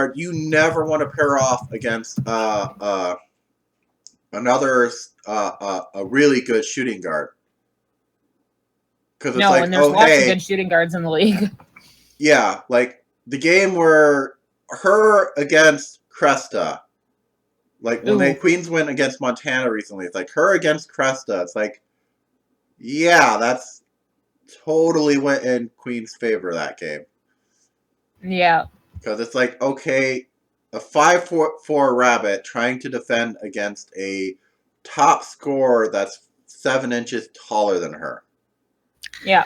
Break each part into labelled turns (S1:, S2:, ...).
S1: guard, you never want to pair off against another a really good shooting guard. Because it's like,
S2: and there's lots of good shooting guards in the league.
S1: Yeah, like the game where her against Cresta, like when Queens went against Montana recently, it's like her against Cresta. It's like, yeah, that's totally went in Queen's favor that game.
S2: Yeah.
S1: Because it's like, okay, a 5'4" rabbit trying to defend against a top scorer that's 7 inches taller than her.
S2: Yeah.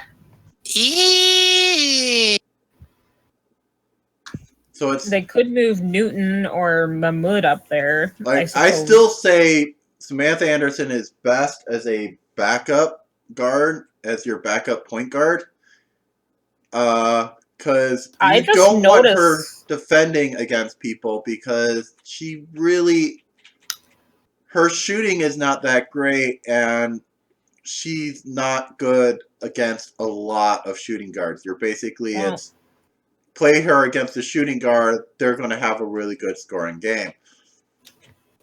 S1: So it's
S2: they could move Newton or Mahmoud up there.
S1: Like I still say Samantha Anderson is best as a backup guard, as your backup point guard. Because you don't want her defending against people because she really, her shooting is not that great and she's not good against a lot of shooting guards. You're basically, it's play her against a shooting guard, they're going to have a really good scoring game.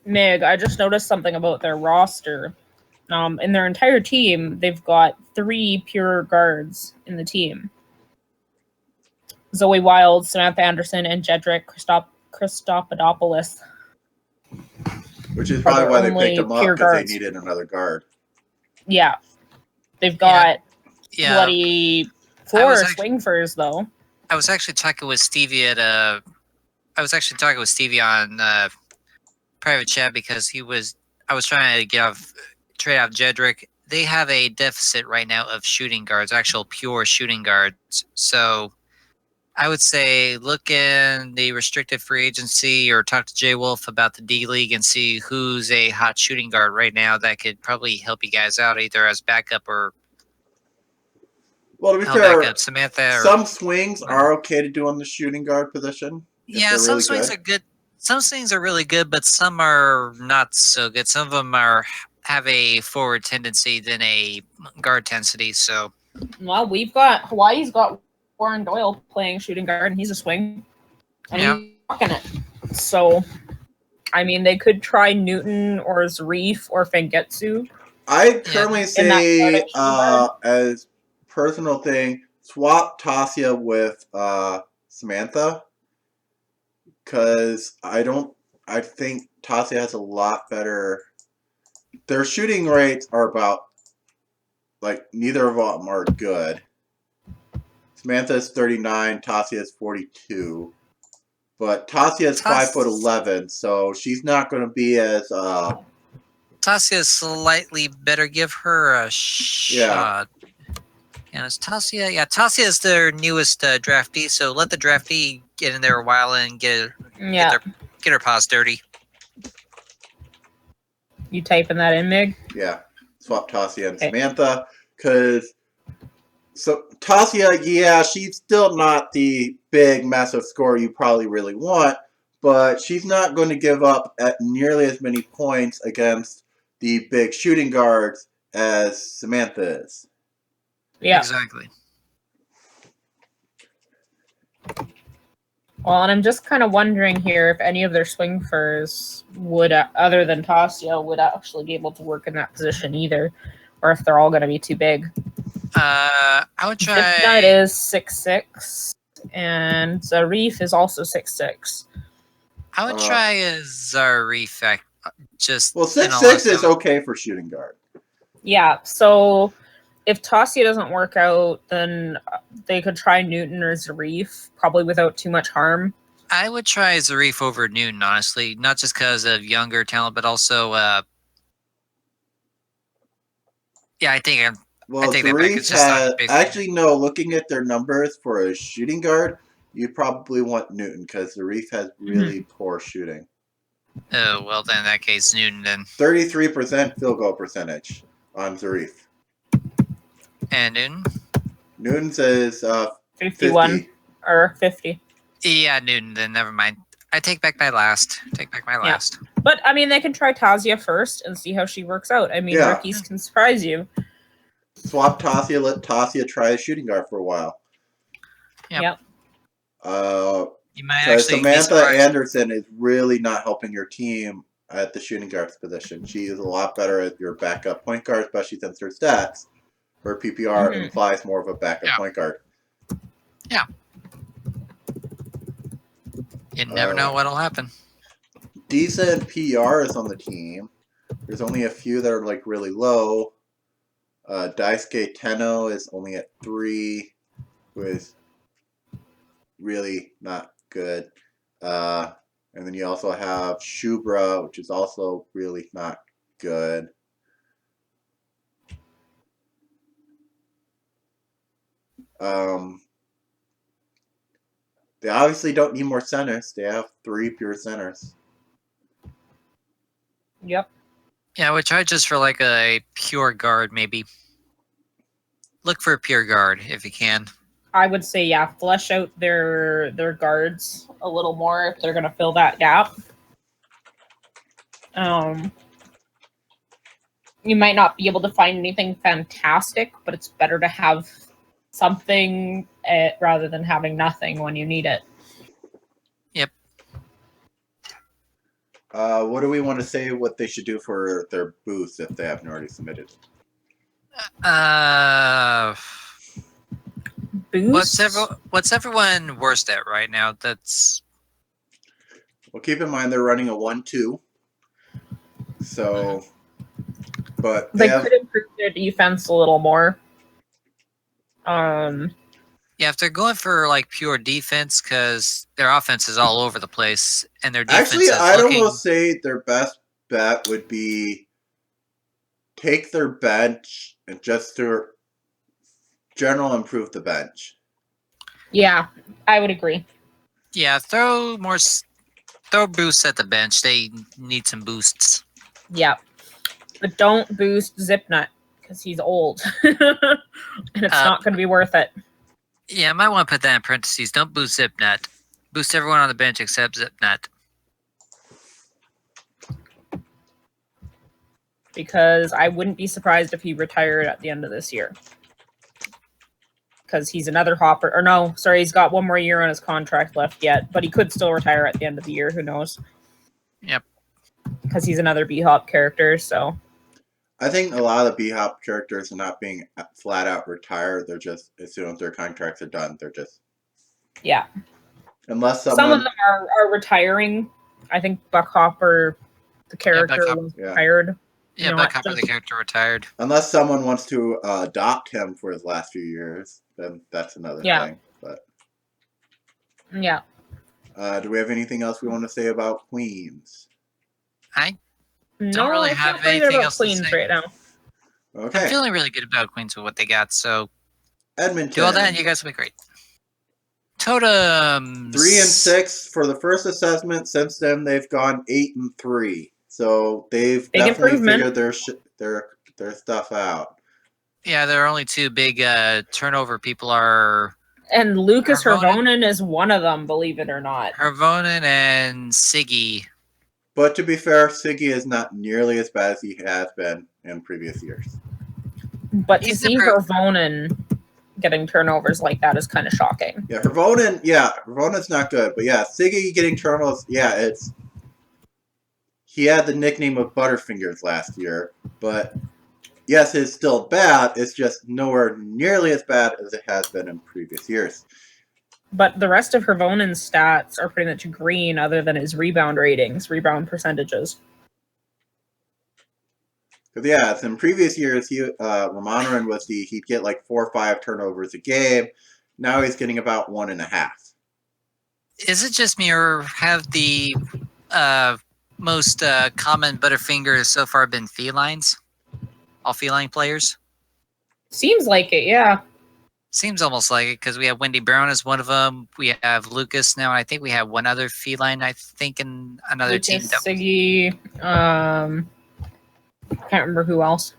S2: Mig, I just noticed something about their roster. In their entire team, they've got 3 pure guards in the team. Zoe Wild, Samantha Anderson, and Jedrick Christopoulos.
S1: Which is probably why they picked them up, because they needed another guard.
S2: Yeah. They've got bloody 4 swingers, though.
S3: I was actually talking with Stevie on private chat because I was trying to trade off Jedrick. They have a deficit right now of shooting guards, actual pure shooting guards. So I would say look in the restricted free agency or talk to Jay Wolf about the D League and see who's a hot shooting guard right now that could probably help you guys out either as backup or
S1: to be fair, Samantha some swings are okay to do on the shooting guard position.
S3: Yeah, some really swings are good. Some swings are really good, but some are not so good. Some of them have a forward tendency than a guard tendency. So,
S2: well, Hawaii's got Warren Doyle playing shooting guard, and he's a swing, and he's rocking it. So, I mean, they could try Newton or Zarif or Fengetsu.
S1: I currently say as personal thing, swap Tasia with Samantha, because I think Tasia has a lot better. Their shooting rates are about, like, neither of them are good. Samantha is 39, Tasia is 42, but Tasia is 5'11", so she's not going to be as.
S3: Tasia is slightly better. Give her a shot. And it's Tasia. Yeah, Tasia is their newest draftee, so let the draftee get in there a while and get her paws dirty.
S2: You typing that in, Mig?
S1: Yeah. Swap Tasia and Samantha, because Tasia, she's still not the big, massive scorer you probably really want, but she's not going to give up at nearly as many points against the big shooting guards as Samantha is.
S2: Yeah.
S3: Exactly.
S2: Well, and I'm just kind of wondering here if any of their swingers would, other than Tasia, would actually be able to work in that position either, or if they're all going to be too big.
S3: I would try.
S2: Zipnut is 6'6", and Zarif is also 6'6".
S3: I would try a Zarif. Just
S1: 6'6" is okay for shooting guard.
S2: Yeah, so if Tasia doesn't work out, then they could try Newton or Zarif, probably without too much harm.
S3: I would try Zarif over Newton, honestly, not just because of younger talent, but also, I think
S1: Zarif has actually no. Looking at their numbers for a shooting guard, you probably want Newton because Zarif has really poor shooting.
S3: Oh well, then in that case, Newton. Then
S1: 33% field goal percentage on Zarif.
S3: And Newton?
S1: Newton says
S2: 51 50. Or 50.
S3: Yeah, Newton. Then never mind. I take back my last.
S2: But I mean, they can try Tasia first and see how she works out. I mean, rookies can surprise you.
S1: Swap Tasia. Let Tasia try a shooting guard for a while.
S2: Yep.
S3: You might
S1: So
S3: actually be
S1: Samantha
S3: surprised.
S1: Anderson is really not helping your team at the shooting guards position. She is a lot better at your backup point guard, especially since her stats, her PPR implies more of a backup point guard.
S3: Yeah. You never know what'll happen.
S1: Decent PRs on the team. There's only a few that are like really low. Daisuke Tenno is only at 3, who is really not good. And then you also have Shubra, which is also really not good. They obviously don't need more centers. They have 3 pure centers.
S2: Yep.
S3: Yeah, I would try just for like a pure guard, maybe. Look for a pure guard if you can.
S2: I would say, yeah, flesh out their guards a little more if they're going to fill that gap. You might not be able to find anything fantastic, but it's better to have something rather than having nothing when you need it.
S3: Yep.
S1: What do we want to say what they should do for their booths if they haven't already submitted?
S2: Boosts?
S3: What's everyone worst at right now? That's...
S1: Well, keep in mind they're running a 1-2. So, but
S2: they could improve their defense a little more.
S3: Yeah, if they're going for like pure defense, because their offense is all over the place, and their defense
S1: actually,
S3: is
S1: I'd
S3: looking...
S1: almost say their best bet would be take their bench and just to general improve the bench.
S2: Yeah, I would agree.
S3: Yeah, throw boosts at the bench. They need some boosts.
S2: Yeah, but don't boost Zipnut because he's old, and it's not going to be worth it.
S3: Yeah, I might want to put that in parentheses. Don't boost Zipnut. Boost everyone on the bench except Zipnut.
S2: Because I wouldn't be surprised if he retired at the end of this year. Because he's another hopper. Or no, sorry, he's got one more year on his contract left yet. But he could still retire at the end of the year. Who knows?
S3: Yep.
S2: Because he's another B-Hop character, so...
S1: I think a lot of the B-Hop characters are not being flat out retired. They're just, as soon as their contracts are done, they're just...
S2: Yeah.
S1: Unless someone...
S2: Some of them are retiring. I think Buck Hopper, the character, was retired.
S3: Yeah, Buck Hopper, the character, retired.
S1: Unless someone wants to adopt him for his last few years, then that's another thing. But
S2: yeah.
S1: Do we have anything else we want to say about Queens?
S3: I don't really have anything else to say
S2: right now.
S1: Okay.
S3: I'm feeling really good about Queens with what they got, so
S1: Edmonton.
S3: Do all that and you guys will be great. Totems.
S1: 3 and 6 for the first assessment. Since then, they've gone 8 and 3. So they've definitely figured their stuff out.
S3: Yeah, there are only 2 big turnover people are...
S2: And Lucas Hervonen is one of them, believe it or not.
S3: Hervonen and Siggy.
S1: But to be fair, Siggy is not nearly as bad as he has been in previous years.
S2: But to see Hervonen getting turnovers like that is kind of shocking.
S1: Yeah, Hervonen's not good. But yeah, Siggy getting turnovers, he had the nickname of Butterfingers last year. But yes, it's still bad. It's just nowhere nearly as bad as it has been in previous years.
S2: But the rest of Hervonen's stats are pretty much green other than his rebound ratings, rebound percentages.
S1: Because yeah, in previous years, Ramonaran was he'd get like 4 or 5 turnovers a game. Now he's getting about 1.5.
S3: Is it just me, or have the most common Butterfingers so far been felines? All feline players?
S2: Seems like it, yeah.
S3: Seems almost like it, because we have Wendy Brown as one of them. We have Lucas now, and I think we have one other feline, I think, in another team.
S2: Siggy, can't remember who else.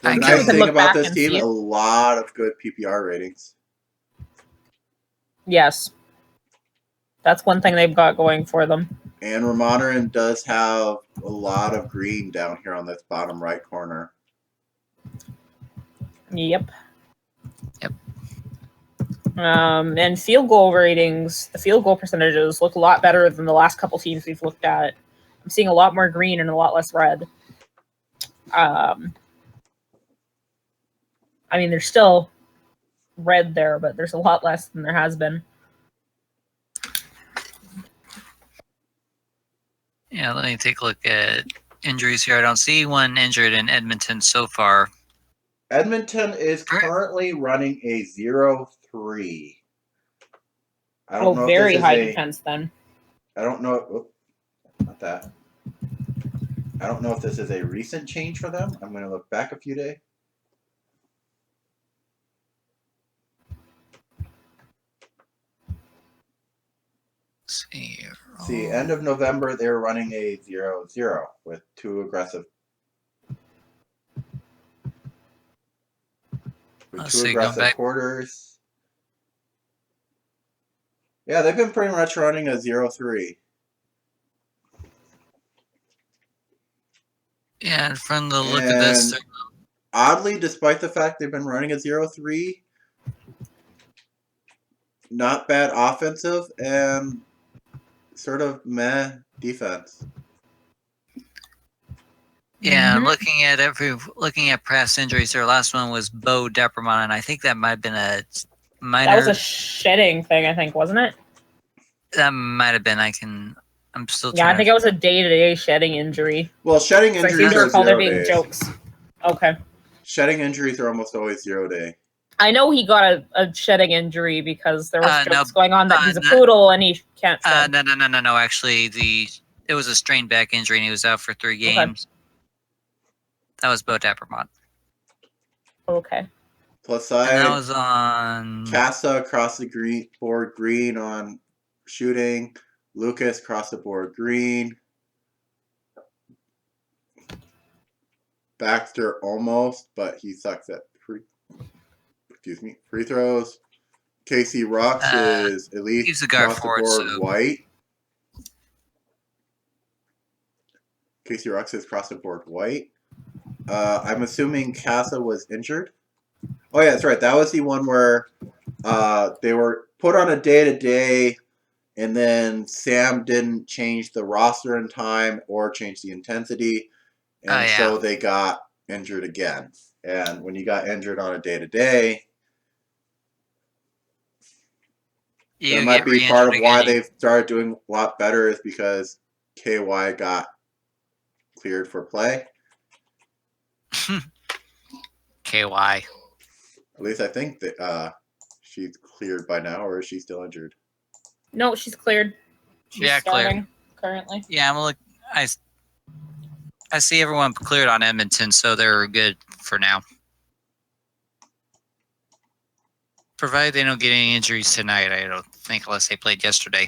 S1: The nice thing about this team, a lot of good PPR ratings.
S2: Yes. That's one thing they've got going for them.
S1: And Ramonaran does have a lot of green down here on this bottom right corner.
S2: Yep. And field goal ratings, the field goal percentages look a lot better than the last couple teams we've looked at. I'm seeing a lot more green and a lot less red. I mean, there's still red there, but there's a lot less than there has been.
S3: Yeah, let me take a look at injuries here. I don't see one injured in Edmonton so far.
S1: Edmonton is currently running a 0-3. I don't know if
S2: very
S1: this is
S2: high defense then.
S1: I don't know. Not that. I don't know if this is a recent change for them. I'm going to look back a few days. See, end of November, they were running a 0-0 with two aggressive quarters. Yeah, they've been pretty much running a 0-3.
S3: Yeah, and from the look of this,
S1: oddly, despite the fact they've been running a 0-3, not bad offensive and sort of meh defense.
S3: Yeah, looking at past injuries, their last one was Bo Deppermont, and I think that might have been a minor.
S2: That was a shedding thing, I think, wasn't it?
S3: That might have been. I'm still.
S2: Yeah, I think it was a day-to-day shedding injury.
S1: Well, shedding injuries
S2: I seem to recall there being
S1: 0 days.
S2: Jokes. Okay.
S1: Shedding injuries are almost always 0 day.
S2: I know he got a shedding injury because there was jokes going on that he's a poodle and he can't shed.
S3: No. Actually, it was a strained back injury and he was out for 3 games. Okay. That was Bo Deppermont.
S2: Okay.
S1: Plus side.
S3: And that was on
S1: Casa across the board green on shooting. Lucas across the board green. Baxter almost, but he sucks at free throws. Casey Rocks is at least
S3: he's the guard
S1: across the board white. Casey Rocks is across the board white. I'm assuming Casa was injured. Oh yeah, that's right. That was the one where they were put on a day-to-day, and then Sam didn't change the roster in time or change the intensity, and so they got injured again. And when you got injured on a day-to-day, that might be part of why they've started doing a lot better is because KY got cleared for play.
S3: KY.
S1: At least I think that she's cleared by now, or is she still injured?
S2: No, she's cleared. She's starting currently.
S3: Yeah, I see everyone cleared on Edmonton, so they're good for now. Provided they don't get any injuries tonight, I don't think, unless they played yesterday.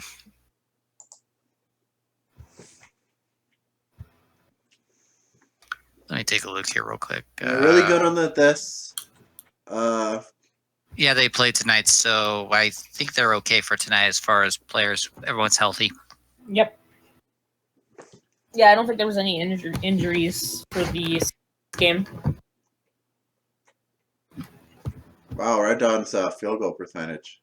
S3: Let me take a look here real quick.
S1: They're really good on this.
S3: Yeah, they played tonight, so I think they're okay for tonight as far as players. Everyone's healthy.
S2: Yep. Yeah, I don't think there was any injuries for the game.
S1: Wow, Red Dawn's field goal percentage.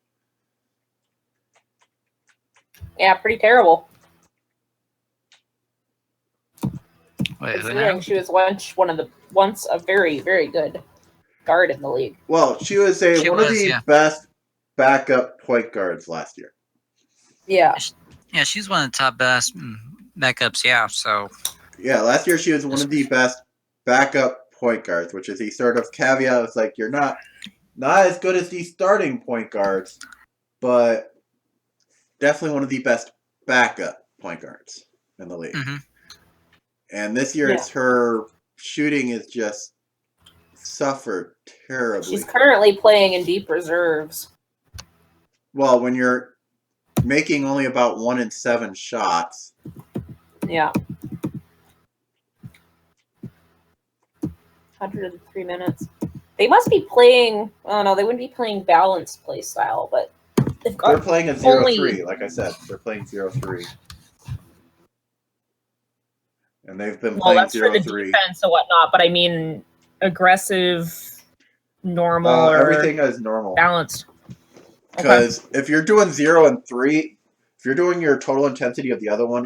S2: Yeah, pretty terrible.
S3: Wait,
S2: she was once a very, very good guard in the league.
S1: Well, she was one of the best backup point guards last year.
S2: Yeah.
S3: Yeah, she's one of the top best backups, yeah, so.
S1: Yeah, last year she was one of the best backup point guards, which is the sort of caveat. It's like you're not as good as the starting point guards, but definitely one of the best backup point guards in the league.
S3: Mm-hmm.
S1: And this year, it's her shooting is just suffered terribly.
S2: She's currently playing in deep reserves.
S1: Well, when you're making only about 1 in 7 shots.
S2: Yeah. 103 minutes. They must be playing. Oh no, they wouldn't be playing balanced play style, but
S1: they're playing a 0-3. Like I said, they're playing 0-3. And they've been playing 0-3.
S2: That's for the defense and whatnot, but I mean aggressive, normal, or
S1: everything is normal.
S2: Balanced.
S1: Because if you're doing 0 and 3, if you're doing your total intensity of the other one